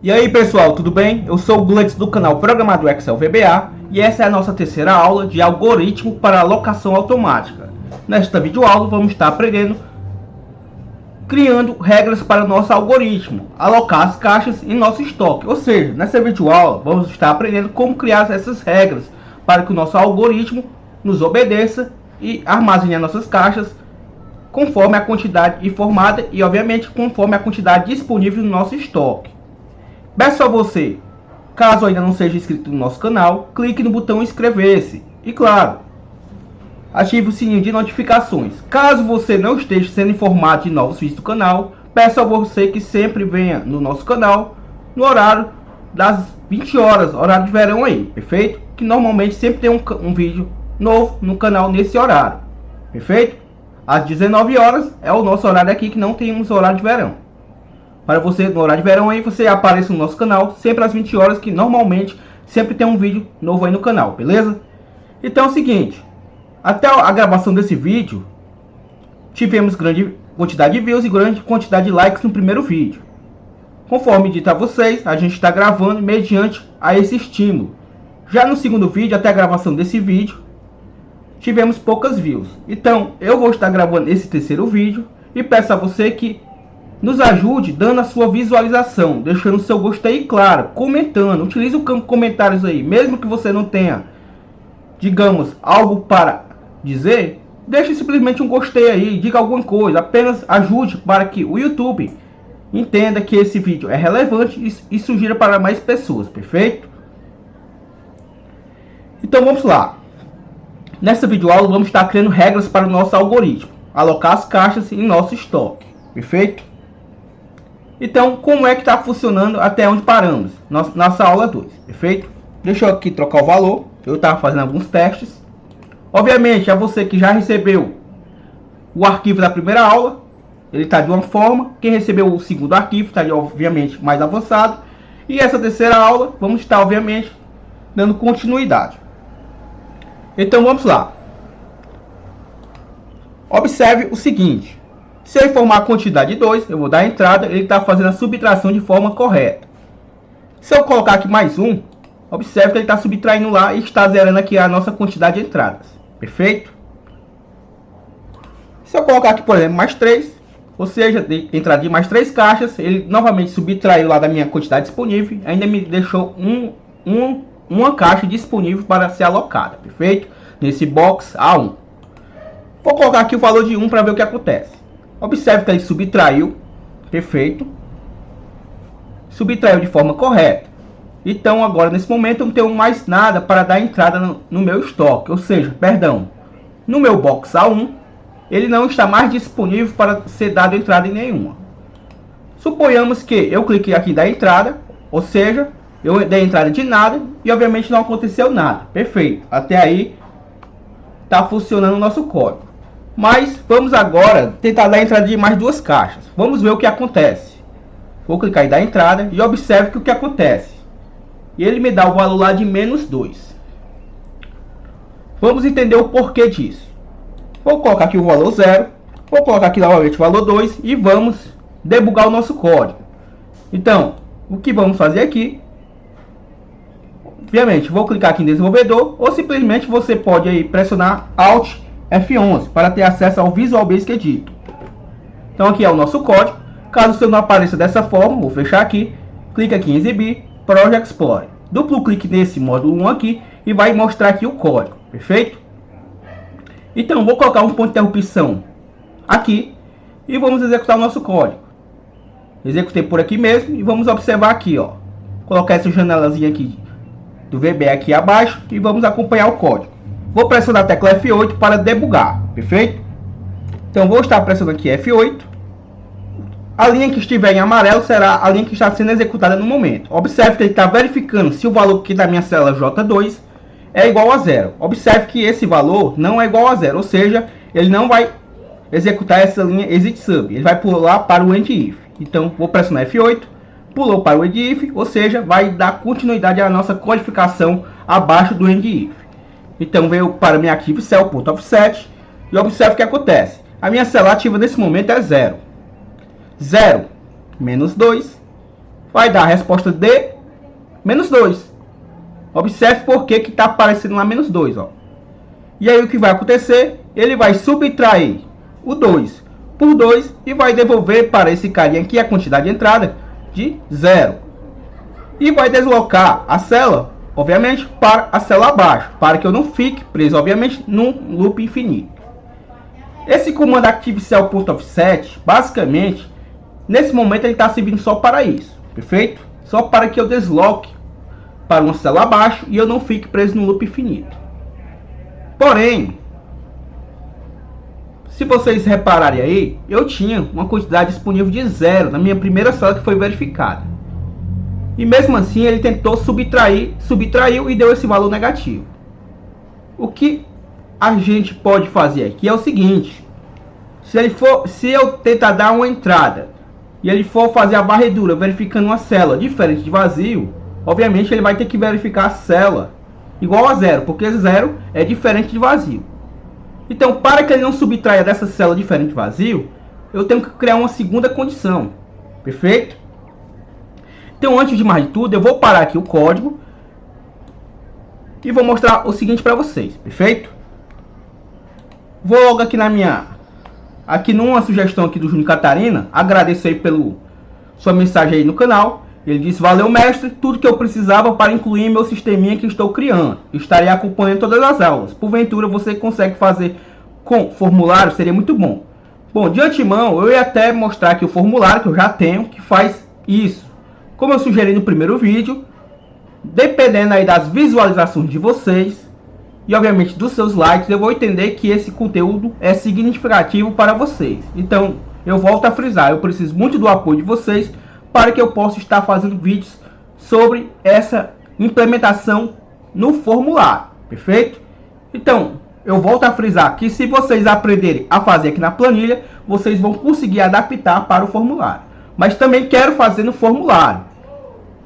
E aí pessoal, tudo bem? Eu sou o Gleitz do canal Programador Excel VBA e essa é a nossa terceira aula de algoritmo para alocação automática. Nesta videoaula vamos estar aprendendo criando regras para o nosso algoritmo, alocar as caixas em nosso estoque. Ou seja, nessa videoaula vamos estar aprendendo como criar essas regras para que o nosso algoritmo nos obedeça e armazene as nossas caixas conforme a quantidade informada e obviamente conforme a quantidade disponível no nosso estoque. Peço a você, caso ainda não seja inscrito no nosso canal, clique no botão inscrever-se e, claro, ative o sininho de notificações. Caso você não esteja sendo informado de novos vídeos do canal, peço a você que sempre venha no nosso canal no horário das 20 horas, horário de verão aí, perfeito? Que normalmente sempre tem um vídeo novo no canal nesse horário, perfeito? Às 19 horas é o nosso horário aqui, que não temos horário de verão. Para você, no horário de verão aí, você apareça no nosso canal, sempre às 20 horas, que normalmente sempre tem um vídeo novo aí no canal, beleza? Então é o seguinte, até a gravação desse vídeo, tivemos grande quantidade de views e grande quantidade de likes no primeiro vídeo. Conforme dito a vocês, a gente está gravando mediante a esse estímulo. Já no segundo vídeo, até a gravação desse vídeo, tivemos poucas views. Então, eu vou estar gravando esse terceiro vídeo e peço a você que nos ajude dando a sua visualização, deixando o seu gostei claro, comentando. Utilize o campo comentários aí, mesmo que você não tenha, digamos, algo para dizer, deixe simplesmente um gostei aí, diga alguma coisa, apenas ajude para que o YouTube entenda que esse vídeo é relevante e sugira para mais pessoas, perfeito? Então vamos lá. Nessa videoaula vamos estar criando regras para o nosso algoritmo, alocar as caixas em nosso estoque, perfeito? Então, como é que está funcionando até onde paramos? Nossa aula 2, perfeito? Deixa eu aqui trocar o valor. Eu estava fazendo alguns testes. Obviamente, a você que já recebeu o arquivo da primeira aula, ele está de uma forma. Quem recebeu o segundo arquivo está, obviamente, mais avançado. E essa terceira aula, vamos estar, obviamente, dando continuidade. Então, vamos lá. Observe o seguinte. Se eu informar a quantidade de 2, eu vou dar a entrada, ele está fazendo a subtração de forma correta. Se eu colocar aqui mais 1, observe que ele está subtraindo lá e está zerando aqui a nossa quantidade de entradas. Perfeito? Se eu colocar aqui, por exemplo, mais 3, ou seja, de entrada de mais 3 caixas, ele novamente subtraiu lá da minha quantidade disponível, ainda me deixou uma caixa disponível para ser alocada. Perfeito? Nesse box A1. Vou colocar aqui o valor de 1 para ver o que acontece. Observe que ele subtraiu, perfeito, subtraiu de forma correta. Então agora nesse momento eu não tenho mais nada para dar entrada no meu estoque, ou seja, perdão, no meu box A1, ele não está mais disponível para ser dado entrada em nenhuma. Suponhamos que eu cliquei aqui em dar entrada, ou seja, eu dei entrada de nada e obviamente não aconteceu nada, perfeito, até aí está funcionando o nosso código. Mas vamos agora tentar dar entrada de mais 2 caixas. Vamos ver o que acontece. Vou clicar em dar entrada e observe que o que acontece. E ele me dá o valor lá de menos 2. Vamos entender o porquê disso. Vou colocar aqui o valor 0. Vou colocar aqui novamente o valor 2 e vamos debugar o nosso código. Então, o que vamos fazer aqui? Obviamente, vou clicar aqui em desenvolvedor ou simplesmente você pode aí pressionar Alt F11 para ter acesso ao Visual Basic Editor. Então aqui é o nosso código. Caso o seu não apareça dessa forma, vou fechar aqui, clica aqui em exibir, Project Explorer. Duplo clique nesse módulo 1 aqui e vai mostrar aqui o código, perfeito? Então vou colocar um ponto de interrupção aqui e vamos executar o nosso código. Executei por aqui mesmo e vamos observar aqui, ó. Colocar essa janelazinha aqui do VB aqui abaixo e vamos acompanhar o código. Vou pressionar a tecla F8 para debugar, perfeito? Então vou estar pressionando aqui F8. A linha que estiver em amarelo será a linha que está sendo executada no momento. Observe que ele está verificando se o valor aqui da minha célula J2 é igual a 0. Observe que esse valor não é igual a 0, ou seja, ele não vai executar essa linha ExitSub. Ele vai pular para o EndIf. Então vou pressionar F8, pulou para o EndIf, ou seja, vai dar continuidade à nossa codificação abaixo do EndIf. Então veio para minha arquivo cell.offset e observe o que acontece. A minha célula ativa nesse momento é 0. 0 menos 2 vai dar a resposta de menos 2. Observe por que está aparecendo lá menos 2. Ó. E aí o que vai acontecer? Ele vai subtrair o 2 por 2 e vai devolver para esse carinha aqui a quantidade de entrada de 0. E vai deslocar a célula, obviamente, para a célula abaixo, para que eu não fique preso, obviamente, num loop infinito. Esse comando ActiveCell.offset, basicamente, nesse momento ele está servindo só para isso, perfeito? Só para que eu desloque para uma célula abaixo e eu não fique preso no loop infinito. Porém, se vocês repararem aí, eu tinha uma quantidade disponível de 0 na minha primeira célula que foi verificada. E mesmo assim ele tentou subtraiu e deu esse valor negativo. O que a gente pode fazer aqui é o seguinte: se eu tentar dar uma entrada e ele for fazer a varredura verificando uma célula diferente de vazio, obviamente ele vai ter que verificar a célula igual a 0, porque 0 é diferente de vazio. Então, para que ele não subtraia dessa célula diferente de vazio, eu tenho que criar uma segunda condição, perfeito? Então, antes de mais de tudo, eu vou parar aqui o código e vou mostrar o seguinte para vocês, perfeito? Vou logo aqui numa sugestão aqui do Júnior Catarina, agradeço aí pela sua mensagem aí no canal. Ele disse: valeu mestre, tudo que eu precisava para incluir em meu sisteminha que estou criando. Estarei acompanhando todas as aulas. Porventura você consegue fazer com formulário, seria muito bom. Bom, de antemão eu ia até mostrar aqui o formulário que eu já tenho, que faz isso. Como eu sugeri no primeiro vídeo, dependendo aí das visualizações de vocês e obviamente dos seus likes, eu vou entender que esse conteúdo é significativo para vocês. Então eu volto a frisar, eu preciso muito do apoio de vocês para que eu possa estar fazendo vídeos sobre essa implementação no formulário, perfeito? Então, eu volto a frisar que se vocês aprenderem a fazer aqui na planilha, vocês vão conseguir adaptar para o formulário. Mas também quero fazer no formulário.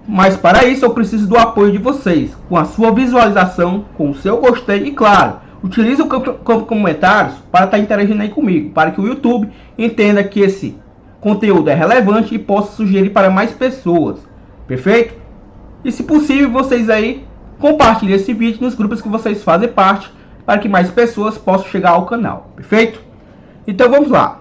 Mas para isso eu preciso do apoio de vocês, com a sua visualização, com o seu gostei e claro, utilize o campo de comentários para estar interagindo aí comigo, para que o YouTube entenda que esse conteúdo é relevante e possa sugerir para mais pessoas, perfeito? E se possível, vocês aí compartilhem esse vídeo nos grupos que vocês fazem parte, para que mais pessoas possam chegar ao canal, perfeito? Então vamos lá.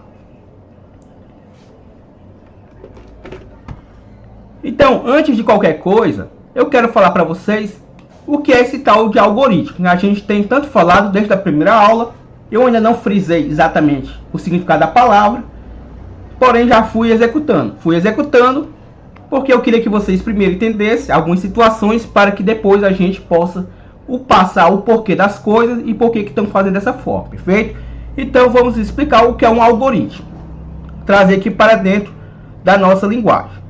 Então, antes de qualquer coisa, eu quero falar para vocês o que é esse tal de algoritmo. A gente tem tanto falado desde a primeira aula, eu ainda não frisei exatamente o significado da palavra, porém já fui executando porque eu queria que vocês primeiro entendessem algumas situações para que depois a gente possa passar o porquê das coisas e por que estão fazendo dessa forma, perfeito? Então vamos explicar o que é um algoritmo, trazer aqui para dentro da nossa linguagem.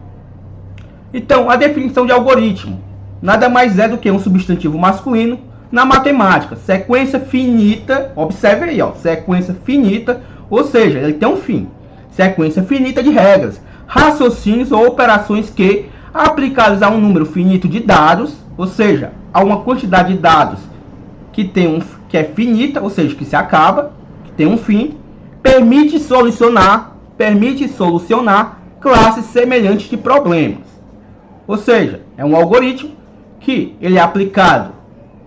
Então, a definição de algoritmo nada mais é do que um substantivo masculino na matemática, sequência finita, observe aí, ó, sequência finita, ou seja, ele tem um fim. Sequência finita de regras, raciocínios ou operações que, aplicados a um número finito de dados, ou seja, a uma quantidade de dados que é finita, ou seja, que se acaba, que tem um fim, permite solucionar classes semelhantes de problemas. Ou seja, é um algoritmo que ele é aplicado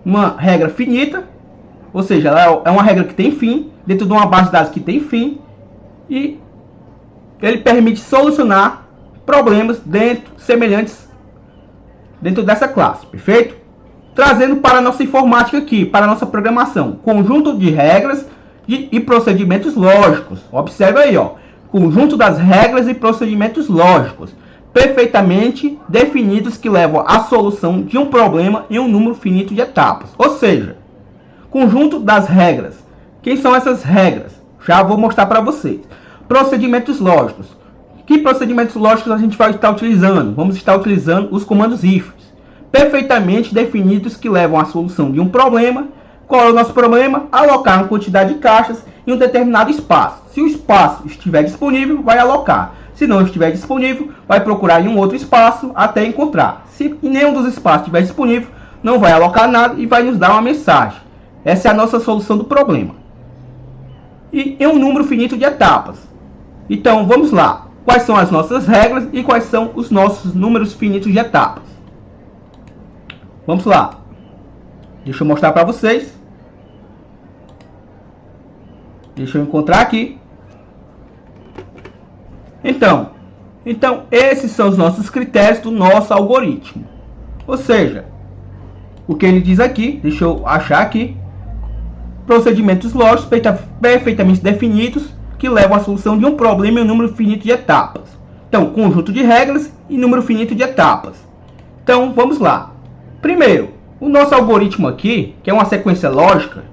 uma regra finita, ou seja, ela é uma regra que tem fim, dentro de uma base de dados que tem fim, e ele permite solucionar problemas semelhantes dentro dessa classe, perfeito? Trazendo para a nossa informática aqui, para a nossa programação, conjunto de regras e procedimentos lógicos. Observe aí, ó, conjunto das regras e procedimentos lógicos, perfeitamente definidos que levam à solução de um problema em um número finito de etapas. Ou seja, conjunto das regras. Quem são essas regras? Já vou mostrar para vocês. Procedimentos lógicos. Que procedimentos lógicos a gente vai estar utilizando? Vamos estar utilizando os comandos ifs, perfeitamente definidos que levam à solução de um problema. Qual é o nosso problema? Alocar uma quantidade de caixas em um determinado espaço. Se o espaço estiver disponível, vai alocar. Se não estiver disponível, vai procurar em um outro espaço até encontrar. Se nenhum dos espaços estiver disponível, não vai alocar nada e vai nos dar uma mensagem. Essa é a nossa solução do problema. E em um número finito de etapas. Então, vamos lá. quais são as nossas regras e quais são os nossos números finitos de etapas. Vamos lá. Deixa eu mostrar para vocês. Deixa eu encontrar aqui. Então, esses são os nossos critérios do nosso algoritmo. Ou seja, o que ele diz aqui, deixa eu achar aqui. Procedimentos lógicos perfeitamente definidos que levam à solução de um problema em um número finito de etapas. Então, conjunto de regras e número finito de etapas. Então, vamos lá. Primeiro, o nosso algoritmo aqui, que é uma sequência lógica,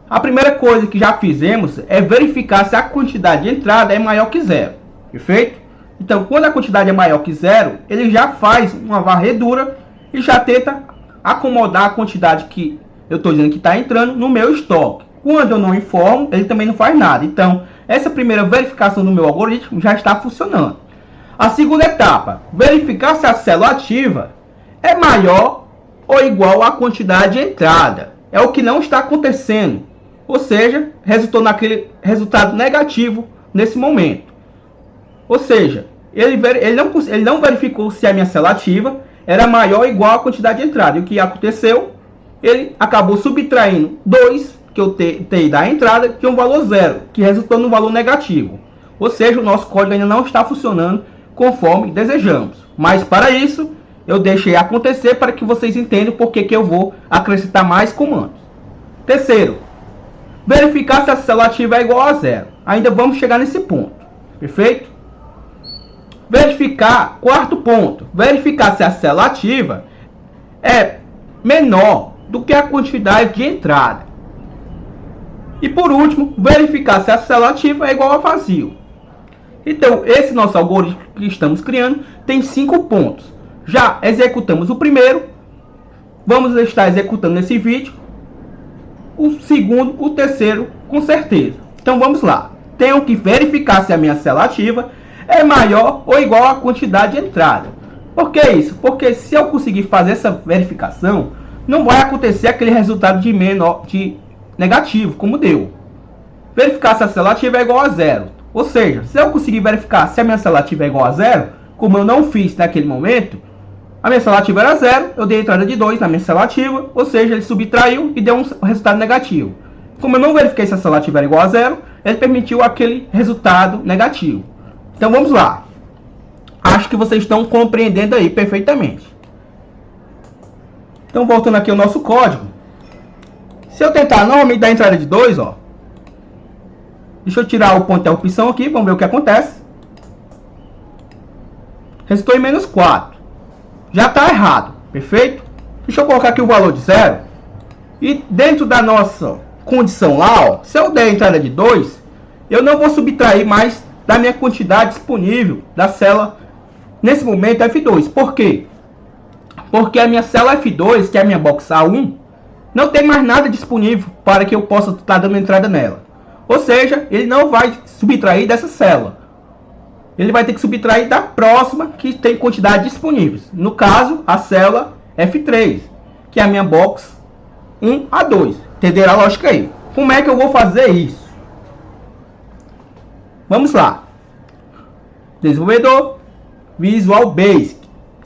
a primeira coisa que já fizemos é verificar se a quantidade de entrada é maior que zero. Perfeito? Então, quando a quantidade é maior que zero, ele já faz uma varredura e já tenta acomodar a quantidade que eu estou dizendo que está entrando no meu estoque. Quando eu não informo, ele também não faz nada. Então, essa primeira verificação do meu algoritmo já está funcionando. A segunda etapa, verificar se a célula ativa é maior ou igual à quantidade de entrada. É o que não está acontecendo. Ou seja, resultou naquele resultado negativo nesse momento. Ou seja, ele não verificou se a minha célula ativa era maior ou igual à quantidade de entrada. E o que aconteceu? Ele acabou subtraindo 2 que eu tenho da entrada de um valor zero, que resultou no valor negativo. Ou seja, o nosso código ainda não está funcionando conforme desejamos. Mas para isso, eu deixei acontecer para que vocês entendam por que eu vou acrescentar mais comandos. Terceiro, verificar se a célula ativa é igual a zero. Ainda vamos chegar nesse ponto. Perfeito? Verificar, quarto ponto, verificar se a célula ativa é menor do que a quantidade de entrada. E por último, verificar se a célula ativa é igual a vazio. Então, esse nosso algoritmo que estamos criando tem 5 pontos. Já executamos o primeiro, vamos estar executando nesse vídeo o segundo, o terceiro, com certeza. Então vamos lá. Tenho que verificar se a minha célula ativa é maior ou igual à quantidade de entrada. Por que isso? Porque se eu conseguir fazer essa verificação, não vai acontecer aquele resultado de negativo, como deu. Verificar se a célula ativa é igual a zero. Ou seja, se eu conseguir verificar se a minha célula ativa é igual a zero, como eu não fiz naquele momento, a minha célula ativa era zero, eu dei entrada de 2 na minha célula ativa, ou seja, ele subtraiu e deu um resultado negativo. Como eu não verifiquei se a célula ativa era igual a zero, ele permitiu aquele resultado negativo. Então vamos lá. Acho que vocês estão compreendendo aí perfeitamente. Então voltando aqui ao nosso código. Se eu tentar novamente dar entrada de 2, ó. Deixa eu tirar o ponto de interrupção aqui, vamos ver o que acontece. Resultou em menos 4. Já está errado, perfeito? Deixa eu colocar aqui o valor de 0. E dentro da nossa condição lá, ó, se eu der entrada de 2, eu não vou subtrair mais da minha quantidade disponível da célula, nesse momento F2. Por quê? Porque a minha célula F2, que é a minha box A1, não tem mais nada disponível para que eu possa estar dando entrada nela. Ou seja, ele não vai subtrair dessa célula. Ele vai ter que subtrair da próxima que tem quantidade disponível. No caso, a célula F3, que é a minha box 1A2. Entenderam a lógica aí? Como é que eu vou fazer isso? Vamos lá. Desenvolvedor, Visual Basic.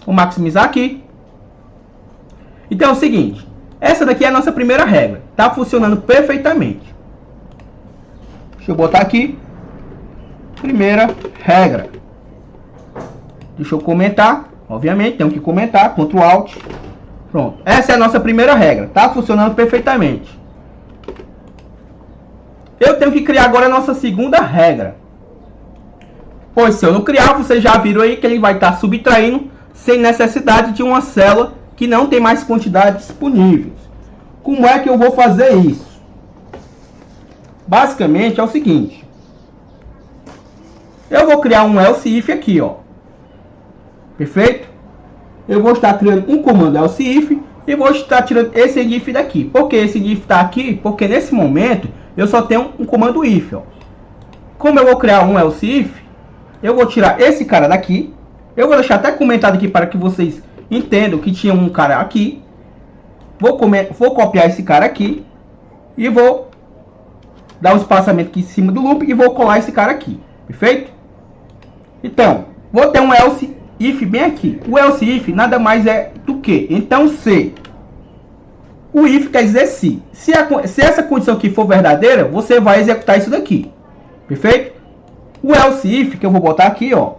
Vou maximizar aqui. Então é o seguinte. Essa daqui é a nossa primeira regra. Está funcionando perfeitamente. Deixa eu botar aqui. Primeira regra. Deixa eu comentar. Obviamente, tenho que comentar. Ctrl Alt. Pronto. Essa é a nossa primeira regra. Está funcionando perfeitamente. Eu tenho que criar agora a nossa segunda regra. Pois se eu não criar, vocês já viram aí que ele vai estar subtraindo sem necessidade de uma célula que não tem mais quantidade disponível. Como é que eu vou fazer isso? Basicamente é o seguinte. Eu vou criar um else if aqui, ó. Perfeito? Eu vou estar criando um comando else if e vou estar tirando esse if daqui. Por que esse if está aqui? Porque nesse momento eu só tenho um comando if, ó. Como eu vou criar um else if, eu vou tirar esse cara daqui. Eu vou deixar até comentado aqui para que vocês entendam que tinha um cara aqui. Vou copiar esse cara aqui e vou dar um espaçamento aqui em cima do loop e vou colar esse cara aqui. Perfeito? Então, vou ter um else if bem aqui. O else if nada mais é do que, então se. O if quer dizer se. Se essa condição aqui for verdadeira, você vai executar isso daqui. Perfeito? O else if, que eu vou botar aqui, ó.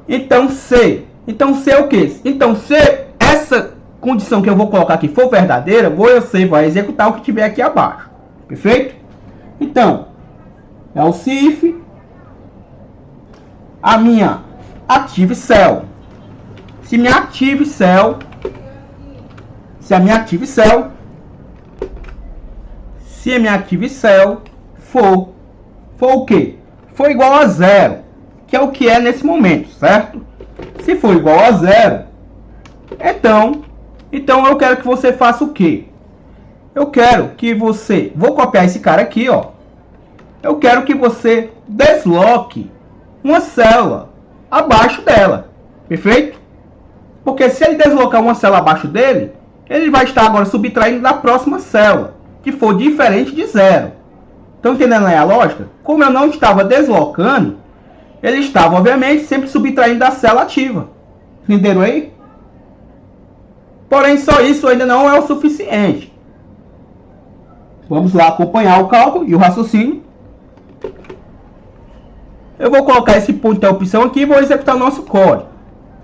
Então se. Então se é o que? Então se essa condição que eu vou colocar aqui for verdadeira, você vai executar o que tiver aqui abaixo. Perfeito? Então, else if a minha active cell. Se a minha active cell for o quê? For igual a 0, que é o que é nesse momento, certo? Se for igual a 0, então eu quero que você faça o quê? Eu quero que você, vou copiar esse cara aqui, ó. Eu quero que você desloque uma célula abaixo dela, perfeito? Porque se ele deslocar uma célula abaixo dele, ele vai estar agora subtraindo da próxima célula, que for diferente de 0. Estão entendendo aí a lógica? Como eu não estava deslocando, ele estava, obviamente, sempre subtraindo da célula ativa. Entenderam aí? Porém, só isso ainda não é o suficiente. Vamos lá acompanhar o cálculo e o raciocínio. Eu vou colocar esse ponto de opção aqui e vou executar o nosso código.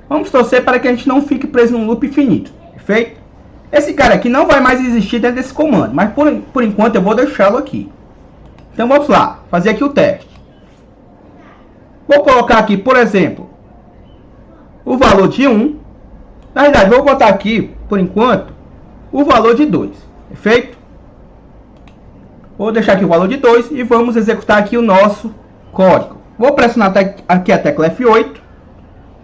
Vamos torcer para que a gente não fique preso num loop infinito. Perfeito? Esse cara aqui não vai mais existir dentro desse comando, mas por enquanto eu vou deixá-lo aqui. Então vamos lá, fazer aqui o teste. Vou colocar aqui, por exemplo, o valor de 1. Na verdade, vou botar aqui, por enquanto, o valor de 2. Perfeito? Vou deixar aqui o valor de 2 e vamos executar aqui o nosso código. Vou pressionar aqui a tecla F8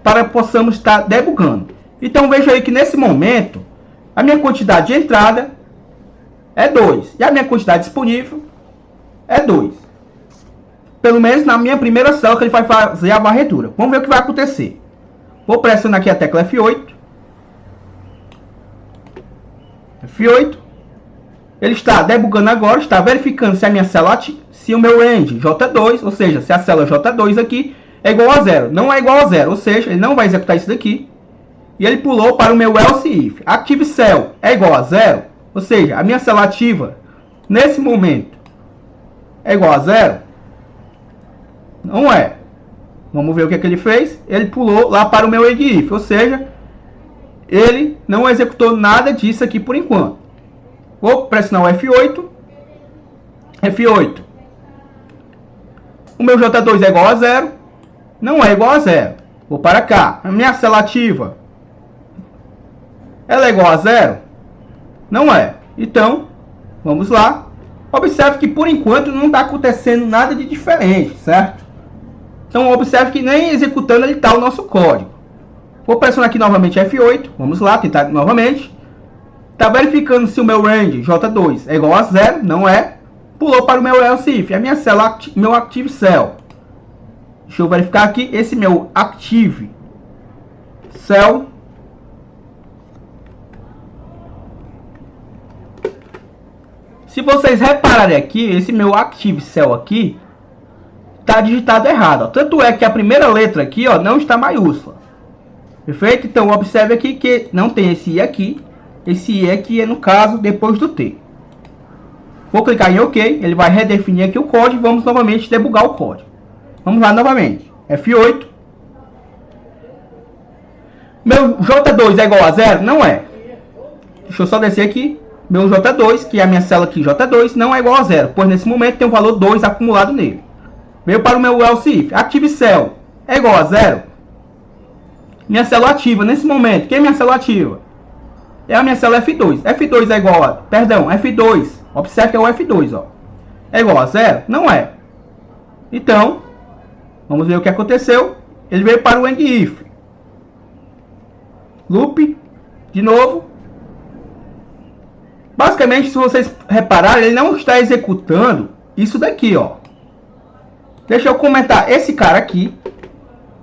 para que possamos estar debugando. Então veja aí que nesse momento a minha quantidade de entrada é 2 e a minha quantidade disponível é 2. Pelo menos na minha primeira célula que ele vai fazer a varredura. Vamos ver o que vai acontecer. Vou pressionar aqui a tecla F8. F8. Ele está debugando agora, está verificando se a minha célula, se o meu range J2, ou seja, se a célula J2 aqui é igual a 0. Não é igual a 0, ou seja, ele não vai executar isso daqui. E ele pulou para o meu else if. Active cell é igual a 0, ou seja, a minha célula ativa nesse momento é igual a 0. Não é. Vamos ver o que é que ele fez. Ele pulou lá para o meu end if, ou seja, ele não executou nada disso aqui por enquanto. Vou pressionar o F8. F8. O meu J2 é igual a 0. Não é igual a 0. Vou para cá. A minha célula ativa, ela é igual a 0? Não é. Então, vamos lá. Observe que por enquanto não está acontecendo nada de diferente, certo? Então, observe que nem executando ele está o nosso código. Vou pressionar aqui novamente F8. Vamos lá, tentar novamente. Está verificando se o meu range J2 é igual a 0. Não é. Pulou para o meu else if. A minha célula, meu active cell. Deixa eu verificar aqui. Esse meu active cell. Se vocês repararem aqui, esse meu active cell aqui está digitado errado. Ó. Tanto é que a primeira letra aqui, ó, não está maiúscula. Perfeito? Então observe aqui que não tem esse I aqui. Esse I aqui é no caso depois do T. Vou clicar em OK. Ele vai redefinir aqui o código. Vamos novamente debugar o código. Vamos lá novamente. F8. Meu J2 é igual a 0? Não é. Deixa eu só descer aqui. Meu J2, que é a minha célula aqui, J2, não é igual a 0. Pois nesse momento tem um valor 2 acumulado nele. Veio para o meu else if. Active cell é igual a 0. Minha célula ativa nesse momento. Quem é minha célula ativa? É a minha célula F2. F2 é igual a... Perdão, F2. Observe que é o F2, ó. É igual a 0? Não é. Então, vamos ver o que aconteceu. Ele veio para o end if. Loop. De novo. Basicamente, se vocês repararem, ele não está executando isso daqui, ó. Deixa eu comentar esse cara aqui.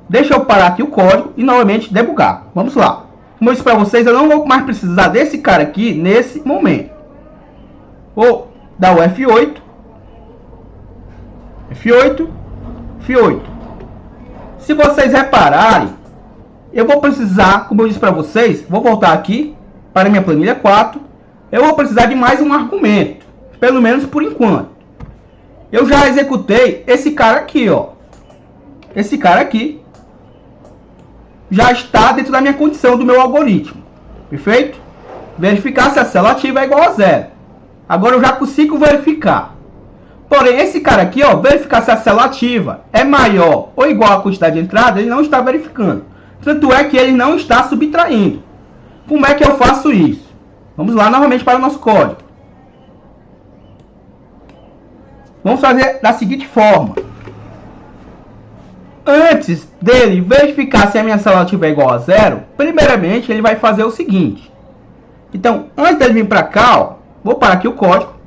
Deixa eu parar aqui o código e novamente debugar. Vamos lá. Como eu disse para vocês, eu não vou mais precisar desse cara aqui nesse momento. Vou dar o F8. F8. F8. Se vocês repararem, eu vou precisar, como eu disse para vocês, vou voltar aqui para minha planilha 4. Eu vou precisar de mais um argumento, pelo menos por enquanto. Eu já executei esse cara aqui, ó. Esse cara aqui já está dentro da minha condição do meu algoritmo. Perfeito? Verificar se a célula ativa é igual a 0. Agora eu já consigo verificar. Porém, esse cara aqui, ó, verificar se a célula ativa é maior ou igual à quantidade de entrada, ele não está verificando. Tanto é que ele não está subtraindo. Como é que eu faço isso? Vamos lá novamente para o nosso código. Vamos fazer da seguinte forma. Antes dele verificar se a minha célula ativa é igual a 0, primeiramente ele vai fazer o seguinte. Então, antes dele vir para cá, ó, vou parar aqui o código.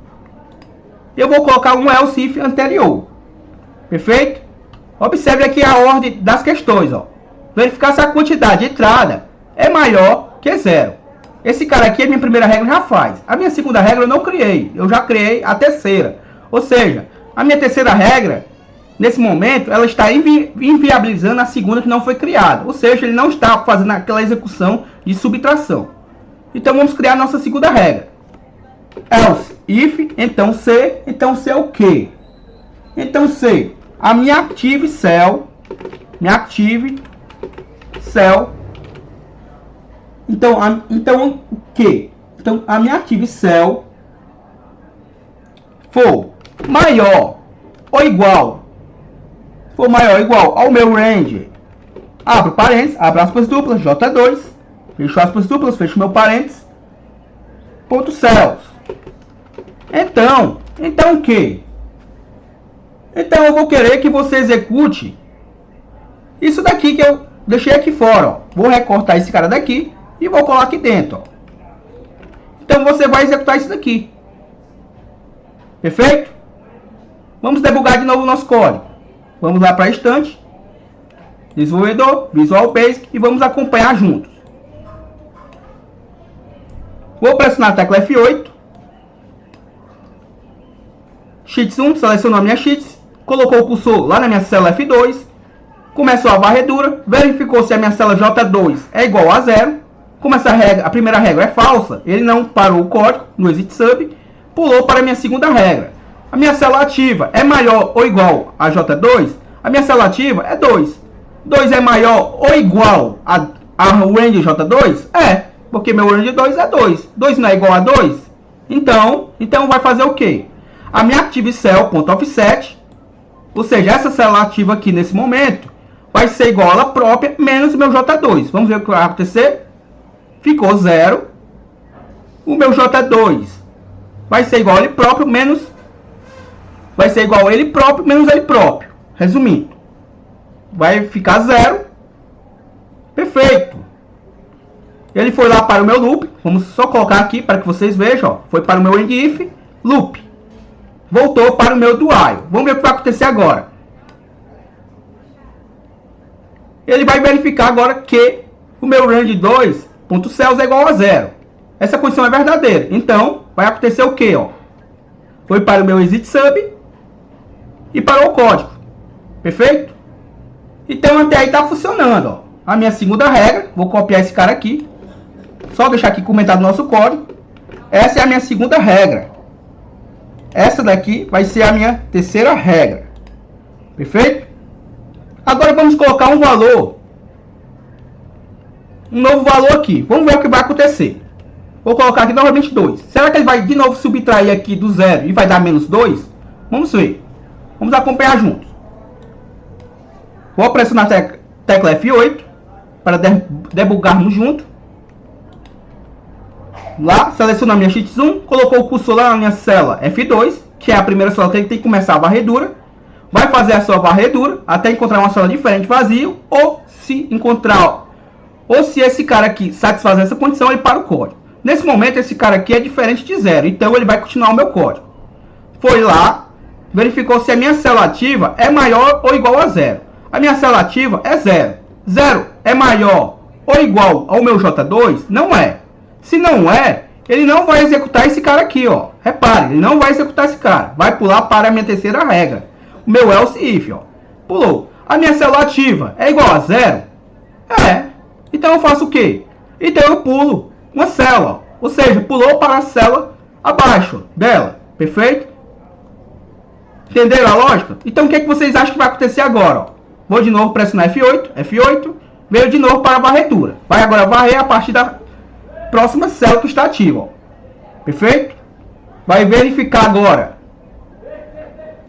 Eu vou colocar um else if anterior. Perfeito? Observe aqui a ordem das questões, ó. Verificar se a quantidade de entrada é maior que 0. Esse cara aqui, a minha primeira regra já faz. A minha segunda regra eu não criei. Eu já criei a terceira. Ou seja, a minha terceira regra, nesse momento, ela está inviabilizando a segunda que não foi criada. Ou seja, ele não está fazendo aquela execução de subtração. Então, vamos criar a nossa segunda regra. Else if, então C é o quê? Então C, a minha active cell, então o que? Então a minha active cell for maior ou igual ao meu range, abro parênteses, abro aspas duplas, J2, fecho aspas duplas, fecho meu parênteses, ponto cells. Então o que? Então eu vou querer que você execute isso daqui que eu deixei aqui fora, ó. Vou recortar esse cara daqui e vou colar aqui dentro, ó. Então você vai executar isso daqui. Perfeito? Vamos debugar de novo o nosso código. Vamos lá para a estante, desenvolvedor, Visual Basic, e vamos acompanhar juntos. Vou pressionar a tecla F8. Sheets 1, selecionou a minha Sheets, colocou o cursor lá na minha célula F2, começou a varredura, verificou se a minha célula J2 é igual a 0. Como a primeira regra é falsa, ele não parou o código no exit sub, pulou para a minha segunda regra. A minha célula ativa é maior ou igual a J2? A minha célula ativa é 2. 2 é maior ou igual a range J2? É, porque meu range 2 é 2. 2 não é igual a 2? Então vai fazer o quê? A minha active cell.offset, ou seja, essa célula ativa aqui nesse momento, vai ser igual a ela própria menos o meu J2. Vamos ver o que vai acontecer? Ficou 0. O meu J2 vai ser igual a ele próprio menos... Vai ser igual a ele próprio menos ele próprio. Resumindo, vai ficar 0. Perfeito. Ele foi lá para o meu loop. Vamos só colocar aqui para que vocês vejam. Ó. Foi para o meu end if loop. Voltou para o meu do while. Vamos ver o que vai acontecer agora. Ele vai verificar agora que o meu range 2.cells é igual a 0. Essa condição é verdadeira. Então, vai acontecer o que? Foi para o meu exit sub e parou o código. Perfeito? Então, até aí está funcionando. Ó. A minha segunda regra. Vou copiar esse cara aqui. Só deixar aqui comentado no nosso código. Essa é a minha segunda regra. Essa daqui vai ser a minha terceira regra. Perfeito? Agora vamos colocar um valor. Um novo valor aqui. Vamos ver o que vai acontecer. Vou colocar aqui novamente 2. Será que ele vai de novo subtrair aqui do 0 e vai dar menos 2? Vamos ver. Vamos acompanhar juntos. Vou pressionar a tecla F8 para debugarmos junto. Lá, selecionar minha Sheets 1, colocou o cursor lá na minha célula F2, que é a primeira célula que tem que começar a varredura. Vai fazer a sua varredura até encontrar uma célula diferente vazio, ou se esse cara aqui satisfazer essa condição, ele para o código. Nesse momento, esse cara aqui é diferente de 0, então ele vai continuar o meu código. Foi lá, verificou se a minha célula ativa é maior ou igual a 0. A minha célula ativa é 0. 0 é maior ou igual ao meu J2? Não é. Se não é, ele não vai executar esse cara aqui, ó. Repare, ele não vai executar esse cara. Vai pular para a minha terceira regra. O meu else if, ó. Pulou. A minha célula ativa é igual a 0? É. Então eu faço o quê? Então eu pulo uma célula, ou seja, pulou para a célula abaixo dela, perfeito? Entenderam a lógica? Então o que vocês acham que vai acontecer agora? Ó? Vou de novo pressionar F8, veio de novo para a varredura. Vai agora varrer a partir da próxima célula que está ativa, ó. Perfeito? Vai verificar agora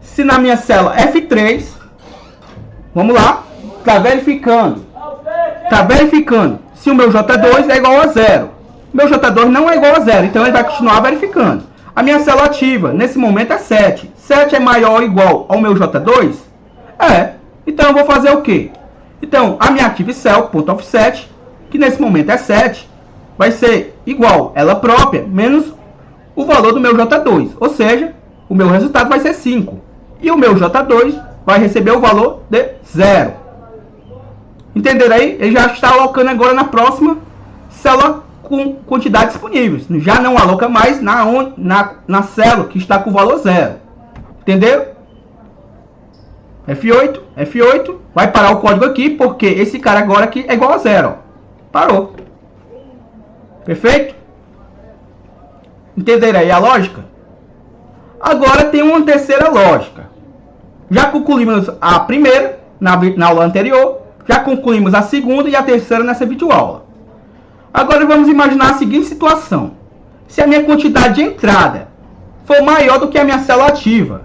se na minha célula F3, vamos lá, está verificando se o meu J2 é igual a 0. Meu J2 não é igual a 0, então ele vai continuar verificando. A minha célula ativa, nesse momento, é 7. 7 é maior ou igual ao meu J2? É. Então eu vou fazer o quê? Então, a minha active cell, .offset, que nesse momento é 7, vai ser igual ela própria, menos o valor do meu J2. Ou seja, o meu resultado vai ser 5. E o meu J2 vai receber o valor de 0. Entenderam aí? Ele já está alocando agora na próxima célula com quantidades disponíveis. Já não aloca mais na célula que está com o valor 0. Entenderam? F8, vai parar o código aqui, porque esse cara agora aqui é igual a 0. Ó. Parou. Perfeito? Entenderam aí a lógica? Agora tem uma terceira lógica. Já concluímos a primeira, na aula anterior, já concluímos a segunda e a terceira nessa videoaula. Agora vamos imaginar a seguinte situação. Se a minha quantidade de entrada for maior do que a minha célula ativa.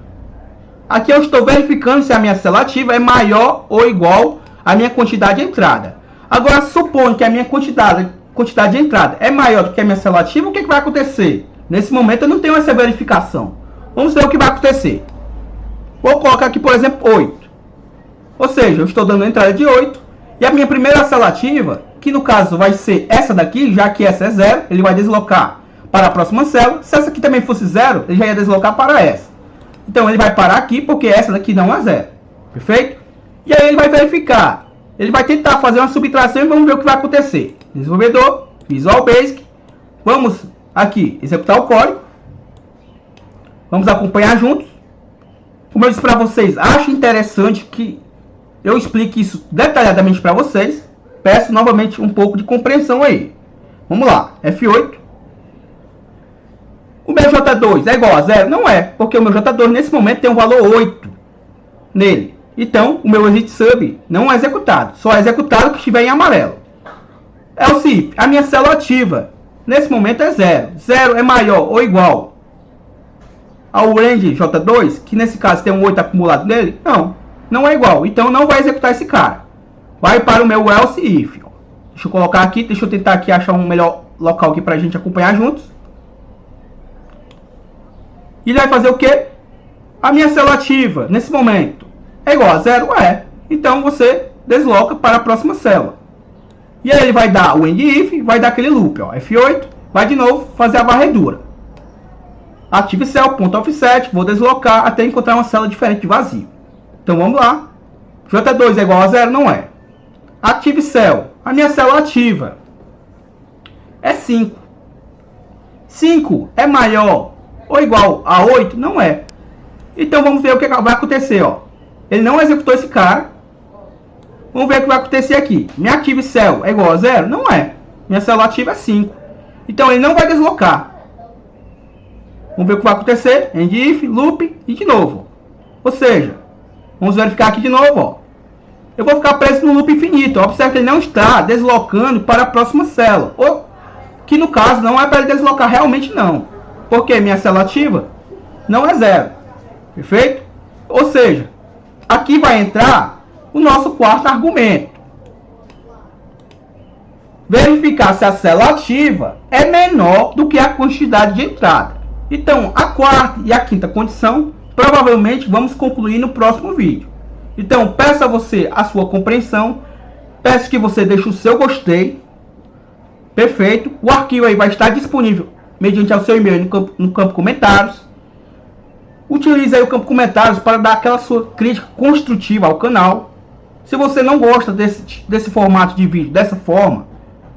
Aqui eu estou verificando se a minha célula ativa é maior ou igual à minha quantidade de entrada. Agora, supondo que a minha quantidade de entrada é maior do que a minha célula ativa, o que vai acontecer? Nesse momento eu não tenho essa verificação. Vamos ver o que vai acontecer. Vou colocar aqui, por exemplo, 8. Ou seja, eu estou dando entrada de 8. E a minha primeira célula ativa, que no caso vai ser essa daqui, já que essa é 0, ele vai deslocar para a próxima célula. Se essa aqui também fosse 0, ele já ia deslocar para essa. Então ele vai parar aqui, porque essa daqui não é 0. Perfeito? E aí ele vai verificar. Ele vai tentar fazer uma subtração e vamos ver o que vai acontecer. Desenvolvedor, Visual Basic. Vamos aqui executar o código. Vamos acompanhar juntos. Como eu disse para vocês, acho interessante que eu explique isso detalhadamente para vocês. Peço novamente um pouco de compreensão aí. Vamos lá, F8. O meu J2 é igual a 0? Não é, porque o meu J2 nesse momento tem um valor 8 nele. Então, o meu exit sub não é executado. Só é executado que estiver em amarelo. Else, a minha célula ativa nesse momento é 0. 0 é maior ou igual ao range J2, que nesse caso tem um 8 acumulado nele? Não, não é igual. Então, não vai executar esse cara. Vai para o meu else if. Deixa eu colocar aqui, deixa eu tentar aqui achar um melhor local aqui para a gente acompanhar juntos. E ele vai fazer o quê? A minha célula ativa, nesse momento, é igual a 0? É. Então, você desloca para a próxima célula. E aí ele vai dar o end if, vai dar aquele loop, ó, F8, vai de novo fazer a varredura. Active cell, .offset, vou deslocar até encontrar uma célula diferente de vazio. Então, vamos lá. J2 é igual a 0? Não é. Active cell, a minha célula ativa é 5. 5 é maior ou igual a 8? Não é. Então vamos ver o que vai acontecer. Ó. Ele não executou esse cara. Vamos ver o que vai acontecer aqui. Minha active cell é igual a 0? Não é. Minha célula ativa é 5. Então ele não vai deslocar. Vamos ver o que vai acontecer. End if, loop e de novo. Ou seja, vamos verificar aqui de novo. Ó. Eu vou ficar preso no loop infinito. Observe que ele não está deslocando para a próxima célula. Ou que no caso não é para ele deslocar realmente não. Porque minha célula ativa não é 0. Perfeito? Ou seja, aqui vai entrar o nosso quarto argumento. Verificar se a célula ativa é menor do que a quantidade de entrada. Então, a quarta e a quinta condição, provavelmente vamos concluir no próximo vídeo. Então, peço a você a sua compreensão. Peço que você deixe o seu gostei. Perfeito. O arquivo aí vai estar disponível mediante o seu e-mail no campo comentários. Utilize aí o campo comentários para dar aquela sua crítica construtiva ao canal. Se você não gosta desse formato de vídeo dessa forma,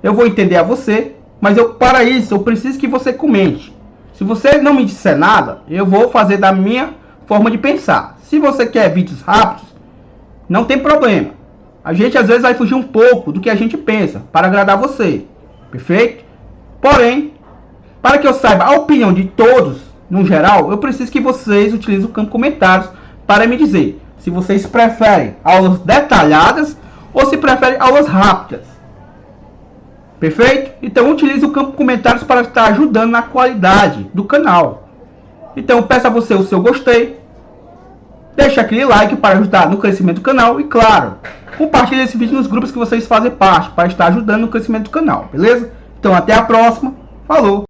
eu vou entender a você. Mas para isso eu preciso que você comente. Se você não me disser nada, eu vou fazer da minha forma de pensar. Se você quer vídeos rápidos, Não tem problema. A gente às vezes vai fugir um pouco do que a gente pensa para agradar você. Perfeito? Porém, para que eu saiba a opinião de todos, no geral, eu preciso que vocês utilizem o campo comentários para me dizer se vocês preferem aulas detalhadas ou se preferem aulas rápidas. Perfeito? Então utilize o campo comentários para estar ajudando na qualidade do canal. Então eu peço a você o seu gostei, deixe aquele like para ajudar no crescimento do canal e, claro, compartilhe esse vídeo nos grupos que vocês fazem parte para estar ajudando no crescimento do canal, beleza? Então até a próxima, falou!